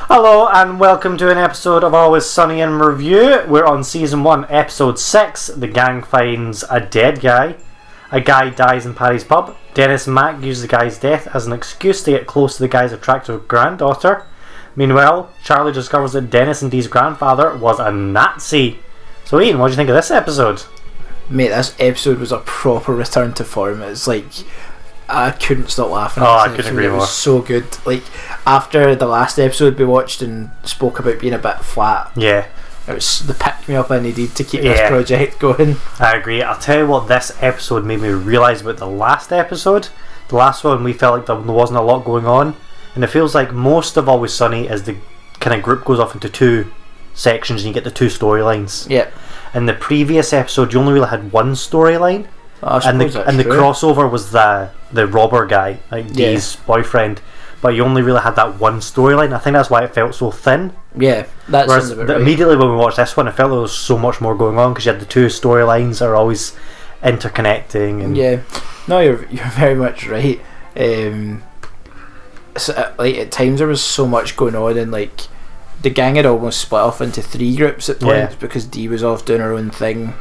Hello and welcome to an episode of Always Sunny in Review. We're on Season 1, Episode 6. The gang finds a dead guy. A guy dies in Paddy's pub. Dennis and Mac use the guy's death as an excuse to get close to the guy's attractive granddaughter. Meanwhile, Charlie discovers that Dennis and Dee's grandfather was a Nazi. So Ian, what do you think of this episode? Mate, this episode was a proper return to form. It's like, I couldn't stop laughing. I couldn't agree more. It was so good. Like, after the last episode we watched and spoke about being a bit flat, yeah, it was the pick me up I needed to keep this project going. I agree. I'll tell you what this episode made me realise about the last episode. The last one, we felt like there wasn't a lot going on, and it feels like most of Always Sunny is the kind of group goes off into two sections and you get the two storylines. Yeah. In the previous episode, you only really had one storyline. And the crossover was the robber guy, like Dee's boyfriend, but you only really had that one storyline. I think that's why it felt so thin. Yeah, that's whereas immediately when we watched this one, it felt like there was so much more going on because you had the two storylines that are always interconnecting. And yeah, no, you're very much right. So, like at times there was so much going on, and like the gang had almost split off into three groups at points because Dee was off doing her own thing.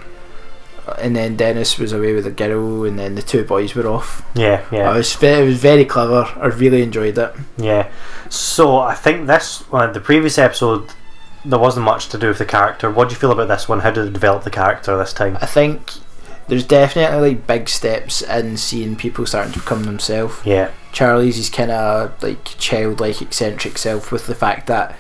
And then Dennis was away with a girl, and then the two boys were off. Yeah. It was very clever. I really enjoyed it. Yeah. So I think the previous episode, there wasn't much to do with the character. What do you feel about this one? How did it develop the character this time? I think there's definitely like big steps in seeing people starting to become themselves. Yeah. Charlie's his kind of like childlike, eccentric self, with the fact that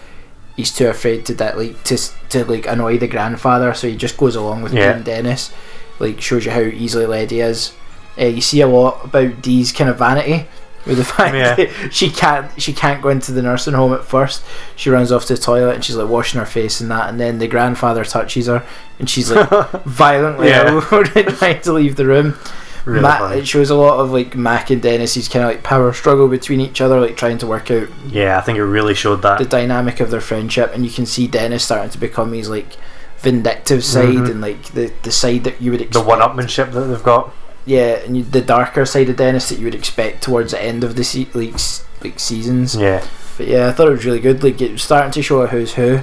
he's too afraid to annoy the grandfather, so he just goes along with being Dennis. Like, shows you how easily led he is. You see a lot about Dee's kind of vanity, with the fact that she can't go into the nursing home at first. She runs off to the toilet and she's like washing her face and that, and then the grandfather touches her and she's like violently ill trying to leave the room. Really it shows a lot of like Mac and Dennis's kind of like power struggle between each other, like trying to work out. Yeah, I think it really showed that the dynamic of their friendship, and you can see Dennis starting to become his like vindictive side, and like the side that you would expect, the one-upmanship that they've got. Yeah, and the darker side of Dennis that you would expect towards the end of the seasons. Yeah, but yeah, I thought it was really good. Like, it was starting to show a who's who.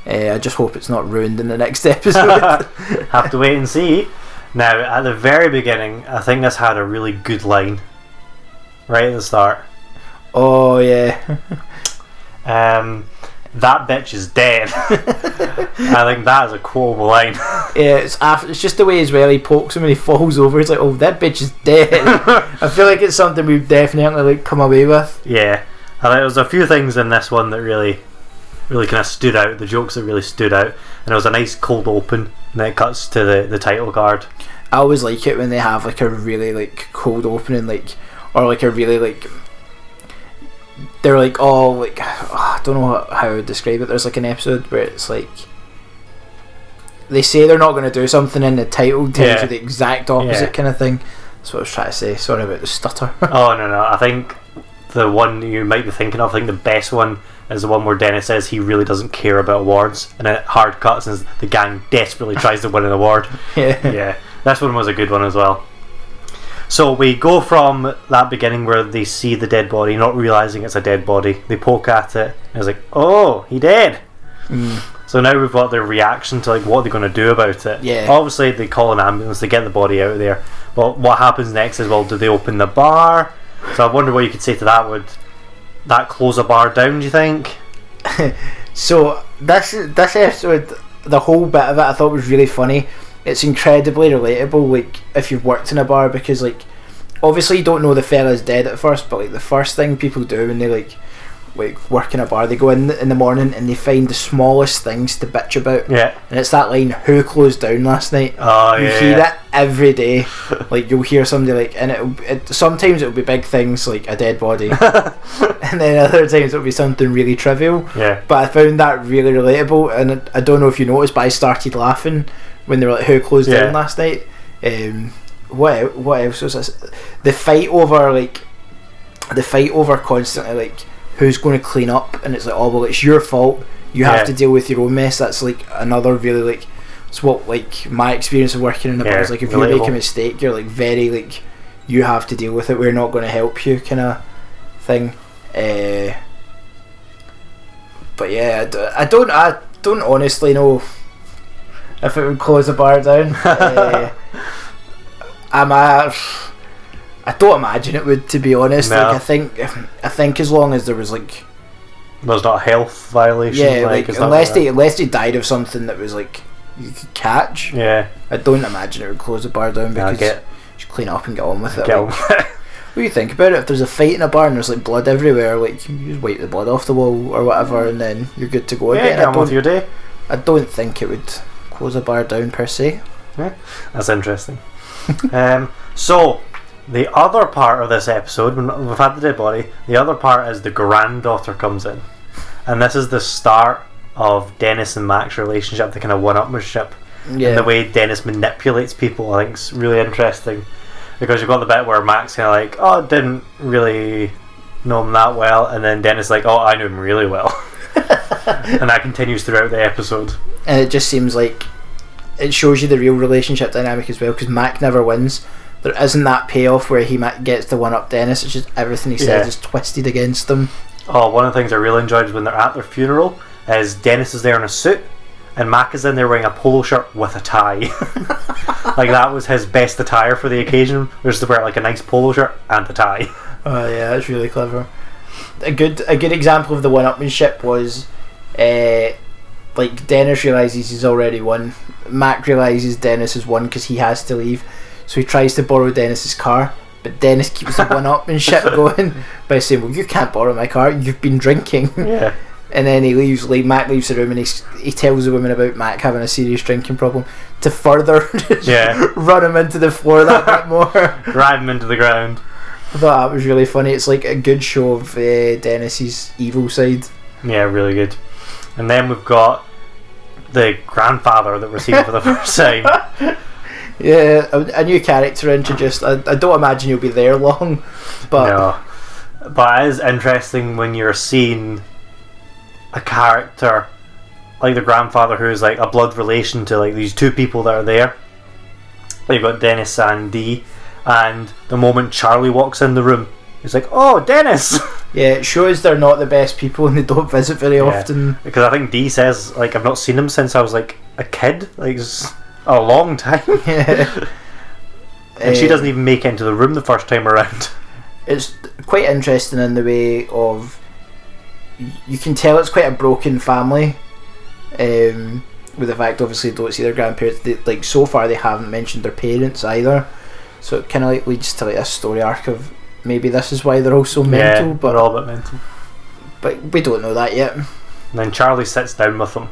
I just hope it's not ruined in the next episode. Have to wait and see. Now, at the very beginning, I think this had a really good line right at the start. Oh yeah. That bitch is dead. I think that is a quotable line. Yeah, it's just the way as well he pokes him and he falls over. It's like, oh, that bitch is dead. I feel like it's something we've definitely like come away with. Yeah, I think there was a few things in this one that really kind of stood out. The jokes that really stood out, and it was a nice cold open, and then it cuts to the title card. I always like it when they have like a really like cold opening, like, or like a really like, they're like all like, I don't know how I would describe it. There's like an episode where it's like they say they're not going to do something and the title tells you the exact opposite kind of thing. That's what I was trying to say. Sorry about the stutter. Oh no, I think the one you might be thinking of, I think the best one is the one where Dennis says he really doesn't care about awards, and it hard cuts and the gang desperately tries to win an award. Yeah, this one was a good one as well. So we go from that beginning where they see the dead body, not realising it's a dead body. They poke at it and it's like, oh, he dead. So now we've got their reaction to like what they're going to do about it. Yeah. Obviously they call an ambulance to get the body out of there. But what happens next is, well, do they open the bar? So I wonder what you could say to that. Would that close a bar down, do you think? So this episode, the whole bit of it I thought was really funny. It's incredibly relatable, like, if you've worked in a bar, because like obviously you don't know the fella's dead at first, but like the first thing people do when they like work in a bar, they go in the morning and they find the smallest things to bitch about. Yeah. And it's that line, who closed down last night? Oh, you hear it every day. Like, you'll hear somebody like, and sometimes it'll be big things like a dead body, and then other times it'll be something really trivial. Yeah. But I found that really relatable, and I don't know if you noticed, but I started laughing when they were like, who closed down last night? What else was this? The fight over constantly like who's going to clean up, and it's like, oh well, it's your fault, you have to deal with your own mess. That's like another really like, it's what like my experience of working in a bar is like, if you make a mistake, you're like very like, you have to deal with it, we're not going to help you kind of thing. But yeah, I don't honestly know if it would close the bar down. I don't imagine it would, to be honest. No. Like, I think as long as there was like, there's not a health violation. yeah, like unless they died of something that was like you could catch. Yeah, I don't imagine it would close the bar down because you just clean up and get on with it. Like, what do you think about it? If there's a fight in a bar and there's like blood everywhere, like you just wipe the blood off the wall or whatever, and then you're good to go again. Get on with your day. I don't think it would close a bar down per se. Yeah, that's interesting. So the other part of this episode, when we've had the dead body, the other part is the granddaughter comes in, and this is the start of Dennis and Mac's relationship, the kind of one-upmanship, and the way Dennis manipulates people. I think is really interesting, because you've got the bit where Mac's kind of like, oh, I didn't really know him that well, and then Dennis is like, oh, I knew him really well. And that continues throughout the episode, and it just seems like it shows you the real relationship dynamic as well, because Mac never wins. There isn't that payoff where he gets to one up Dennis. It's just everything he says is twisted against him. Oh, one of the things I really enjoyed when they're at their funeral is Dennis is there in a suit and Mac is in there wearing a polo shirt with a tie. Like, that was his best attire for the occasion, was to wear like a nice polo shirt and a tie. Oh yeah, that's really clever. A good example of the one-upmanship was like Dennis realises he's already won. Mac realises Dennis has won because he has to leave, so he tries to borrow Dennis's car, but Dennis keeps the one-upmanship going by saying, well, you can't borrow my car, you've been drinking. Yeah. And then he leaves. Like, Mac leaves the room and he tells the woman about Mac having a serious drinking problem to further run him into the floor that bit more. Drive him into the ground. I thought that was really funny. It's like a good show of Dennis's evil side. Yeah, really good. And then we've got the grandfather that we're seeing for the first time. Yeah, a new character introduced. I don't imagine he'll be there long, but no. But it is interesting when you're seeing a character like the grandfather who's like a blood relation to like these two people that are there. You've got Dennis and Dee, and the moment Charlie walks in the room, he's like, oh, Dennis! Yeah, it shows they're not the best people and they don't visit very often. Because I think Dee says, like, I've not seen him since I was like a kid, like it's a long time. Yeah. And she doesn't even make it into the room the first time around. It's quite interesting in the way of, you can tell it's quite a broken family, with the fact obviously they don't see their grandparents. Like, so far they haven't mentioned their parents either, so it kind of like leads to like a story arc of maybe this is why they're all so mental. But they're all a bit mental, but we don't know that yet. And then Charlie sits down with them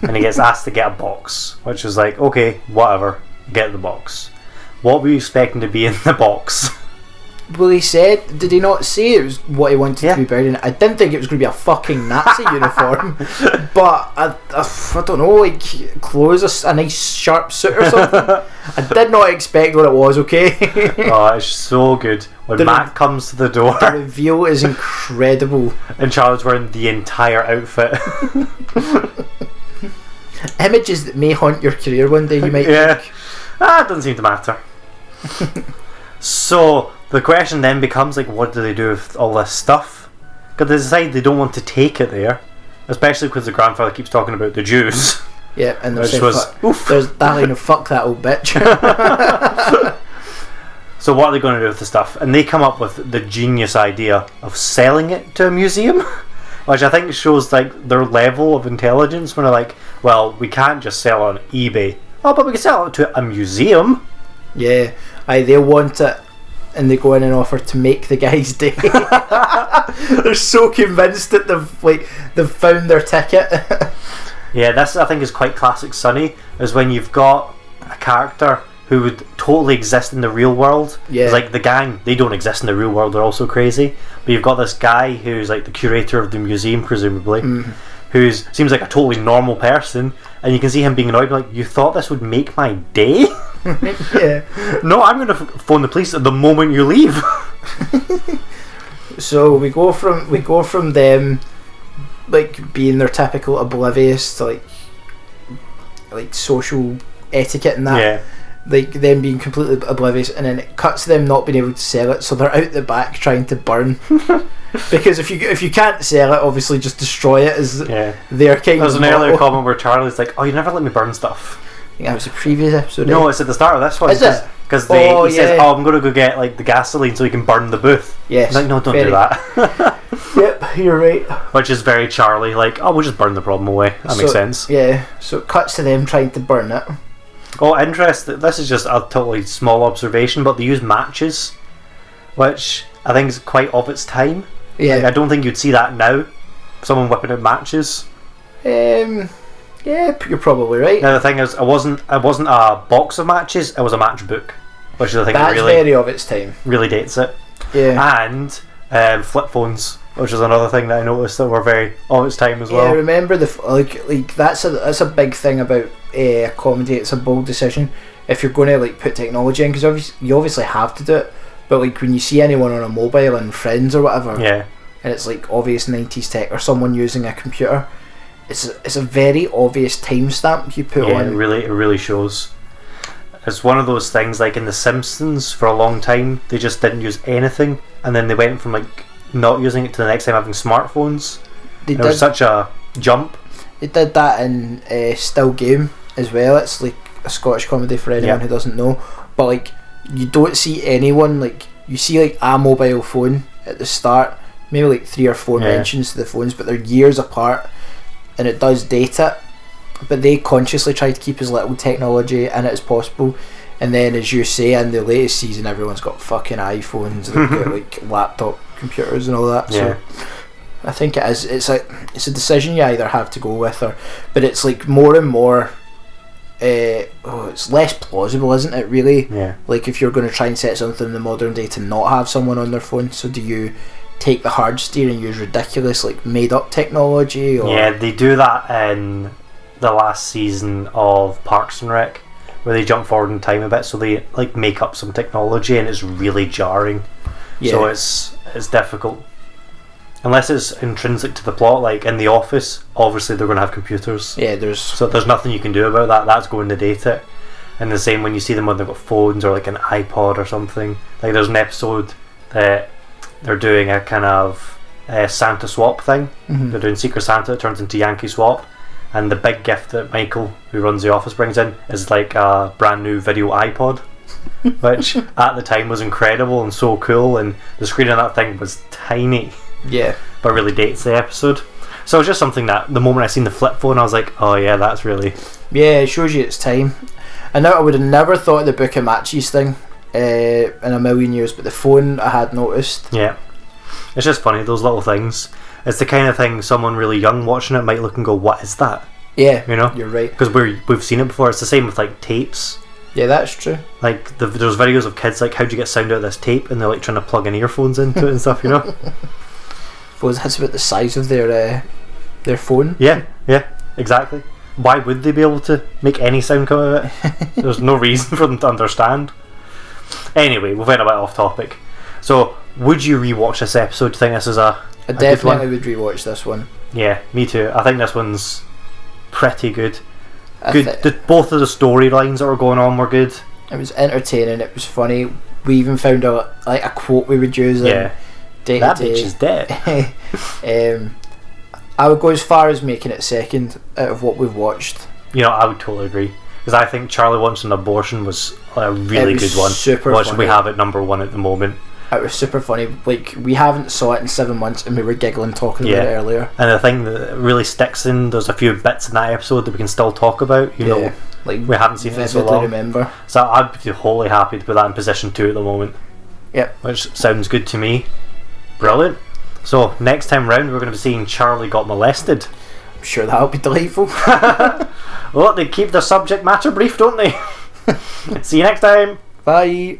and he gets asked to get a box, which is like, okay, whatever, get the box. What were you expecting to be in the box? Well, he said, did he not say it was what he wanted to be buried in? I didn't think it was going to be a fucking Nazi uniform, but I don't know, like clothes, a nice sharp suit or something. I did not expect what it was, okay? Oh, it's so good. When Matt comes to the door, the reveal is incredible. And Charlie's wearing the entire outfit. Images that may haunt your career one day, you might think. It doesn't seem to matter. So the question then becomes, like, what do they do with all this stuff? Because they decide they don't want to take it there, especially because the grandfather keeps talking about the Jews. Yeah, and there's that line of fuck that old bitch. So what are they going to do with the stuff? And they come up with the genius idea of selling it to a museum, which I think shows like their level of intelligence when they're like, well, we can't just sell on eBay. Oh, but we can sell it to a museum. Yeah. They want it, and they go in and offer to make the guy's day. They're so convinced that they've found their ticket. Yeah, this I think is quite classic Sonny, is when you've got a character who would totally exist in the real world. Yeah. It's like the gang, they don't exist in the real world, they're also crazy. But you've got this guy who's like the curator of the museum, presumably, who seems like a totally normal person, and you can see him being annoyed, like, you thought this would make my day? Yeah. No, I'm going to phone the police at the moment you leave. So we go from them like being their typical oblivious to like social etiquette and that. Yeah. Like them being completely oblivious, and then it cuts to them not being able to sell it, so they're out the back trying to burn. Because if you can't sell it, obviously just destroy it as their kind There's of an earlier motto. comment where Charlie's like, "Oh, you never let me burn stuff." I think that was the previous episode. No, it's at the start of this one. Is it? Because he says, "Oh, I'm going to go get like the gasoline so we can burn the booth." Yes. He's like, "No, don't do that." Yep, you're right. Which is very Charlie. Like, "Oh, we'll just burn the problem away." That makes sense. Yeah. So it cuts to them trying to burn it. Oh, interesting. This is just a totally small observation, but they use matches, which I think is quite of its time. Yeah. Like, I don't think you'd see that now. Someone whipping out matches. Yeah, you're probably right. Now the thing is, it wasn't a box of matches. It was a matchbook, which is I think That's really very of its time. really dates it. Yeah. And flip phones, which is another thing that I noticed that were very of its time as well. Yeah, remember like that's a big thing about a comedy. It's a bold decision if you're going to like put technology in, because you obviously have to do it. But like when you see anyone on a mobile and Friends or whatever, and it's like obvious 90s tech or someone using a computer, it's a very obvious timestamp you put on. It really shows. It's one of those things like in The Simpsons for a long time they just didn't use anything, and then they went from like not using it to the next time having smartphones. There was such a jump. They did that in Still Game as well. It's like a Scottish comedy for anyone who doesn't know. But like you don't see anyone, like you see like a mobile phone at the start, maybe like 3 or 4 mentions to the phones, but they're years apart, and it does date it. But they consciously try to keep as little technology in it as possible. And then, as you say, in the latest season, everyone's got fucking iPhones, they've got like laptop computers and all that. So I think it is. It's a decision you either have to go with, but it's like more and more. It's less plausible, isn't it? Really. Yeah. Like if you're going to try and set something in the modern day to not have someone on their phone, so do you take the hard steer and use ridiculous like made up technology? Or? Yeah, they do that in the last season of Parks and Rec, where they jump forward in time a bit, so they like make up some technology, and it's really jarring. So it's difficult unless it's intrinsic to the plot. Like in The Office, obviously they're going to have computers. Yeah, so there's nothing you can do about that. That's going to date it. And the same when you see them when they've got phones or like an iPod or something. Like there's an episode that they're doing a kind of Santa swap thing. They're doing Secret Santa. It turns into Yankee Swap. And the big gift that Michael, who runs the office, brings in is like a brand new video iPod, which at the time was incredible and so cool, and the screen on that thing was tiny. Yeah. But really dates the episode. So it was just something that the moment I seen the flip phone, I was like, oh yeah, that's really... Yeah, it shows you its time. And now I would have never thought of the book of matches thing in a million years, but the phone I had noticed. Yeah. It's just funny, those little things. It's the kind of thing someone really young watching it might look and go, what is that? Yeah, you know, you're right. Because we've seen it before. It's the same with like tapes. Yeah, that's true. Like there's videos of kids like, how do you get sound out of this tape? And they're like trying to plug in earphones into it and stuff, you know. I suppose that's about the size of their phone. Yeah, exactly. Why would they be able to make any sound come out of it? There's no reason for them to understand. Anyway, we've went a bit off topic. So, would you rewatch this episode? Do you think this is a definitely would rewatch this one. Yeah, me too. I think this one's pretty good. Both of the storylines that were going on were good. It was entertaining. It was funny. We even found a quote we would use. Yeah, that bitch is dead. I would go as far as making it second out of what we've watched. You know, I would totally agree, because I think Charlie Wants an Abortion was a really good one. Super which funny. We have at number 1 at the moment. It was super funny. Like, we haven't saw it in 7 months, and we were giggling talking about it earlier. And the thing that really sticks in, there's a few bits in that episode that we can still talk about. You know, like we haven't seen it in so long. Remember. So I'd be wholly happy to put that in position 2 at the moment. Yep. Which sounds good to me. Brilliant. So next time round, we're going to be seeing Charlie Got Molested. I'm sure that'll be delightful. Well, they keep their subject matter brief, don't they? See you next time. Bye.